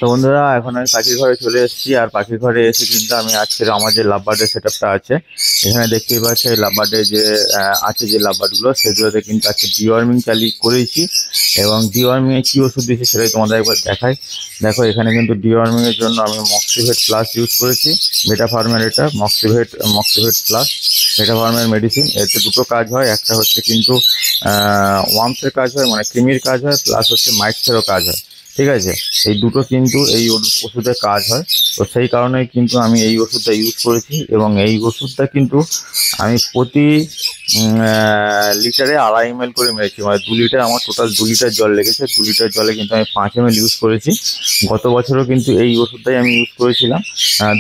তো বন্ধুরা, এখন আমি পাখির ঘরে চলে এসেছি। আর পাখির ঘরে এসে কিন্তু আমি আজকের আমার যে লাভবার্ডের সেট আপটা আছে, এখানে দেখতেই পাচ্ছি লাভবার্ডের যে আছে যে লাভবার্ডগুলো, সেগুলোতে কিন্তু আজকে ডিওয়ার্মিং করেছি। এবং ডিওয়ার্মিং এ কি ওষুধ দিয়েছি সেটাই তোমাদের একবার দেখাই। দেখো, এখানে কিন্তু ডিওয়ার্মিং এর জন্য আমি মক্সিভেট প্লাস ইউজ করেছি। বেটা ফার্মের এটা মক্সিভেট প্লাস বেটা ফার্মের মেডিসিন। এতে দুটো কাজ হয়, একটা হচ্ছে কিন্তু ওয়ার্মসের কাজ হয়, মানে কৃমির কাজ হয়, প্লাস হচ্ছে মাইটসেরও কাজ হয়। ঠিক আছে, এই দুটো কিন্তু এই ওষুধের কাজ হয়। তো সেই কারণেই কিন্তু আমি এই ওষুধটা ইউজ করেছি। এবং এই ওষুধটা কিন্তু আমি প্রতি লিটারে 2.5 ml করে মেরেছি। মানে 2 লিটার, আমার টোটাল 2 লিটার জল লেগেছে। 2 লিটার জলে কিন্তু আমি 5 ml ইউজ করেছি। গত বছরও কিন্তু এই ওষুধটাই আমি ইউজ করেছিলাম,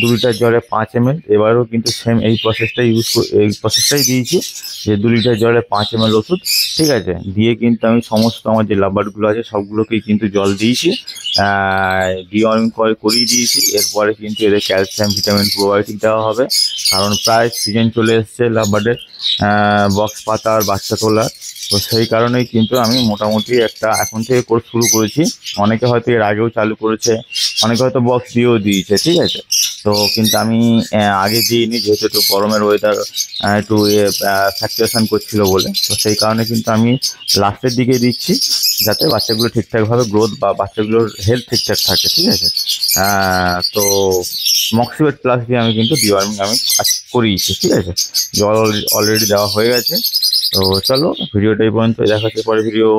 2 লিটার জলে 5 ml। এবারেও কিন্তু সেম এই প্রসেসটাই দিয়েছি, যে 2 লিটার জলে 5 ml ওষুধ। ঠিক আছে, দিয়ে কিন্তু আমি সমস্ত আমার যে লাভবার্ডগুলো আছে সবগুলোকেই কিন্তু জল দিয়েছি, ডিওয়ার্মিং করিয়ে দিয়েছি। এরপরে কিন্তু এদের ক্যালসিয়াম, ভিটামিন, প্রোবায়োটিক দেওয়া হবে, কারণ প্রায় সিজন চলে এসছে লাভবার্ডের বক্স পাতার, বাচ্চা তোলার। তো সেই কারণেই কিন্তু আমি মোটামুটি একটা এখন থেকে কোর্স শুরু করেছি। অনেকে হয়তো এর আগেও চালু করেছে, অনেকে হয়তো বক্স দিয়েও দিয়েছে। ঠিক আছে, তো কিন্তু আমি আগে দিইনি, যেহেতু একটু গরমের ওয়েদার একটু ফ্ল্যাকচুয়েশন করছিল বলে। তো সেই কারণে কিন্তু আমি লাস্টের দিকে দিচ্ছি, যাতে বাচ্চাগুলো ঠিকঠাকভাবে গ্রোথ বা বাচ্চাগুলোর হেলথ ঠিকঠাক থাকে। ঠিক আছে, তো মক্সিভেট প্লাস দিয়ে আমি কিন্তু ডিওয়ার্মিং আমি করিয়েছি। ঠিক আছে, জল অলরেডি দেওয়া হয়ে গেছে। তো চলো, ভিডিওটা এই পর্যন্ত, দেখা হচ্ছে পরে ভিডিও।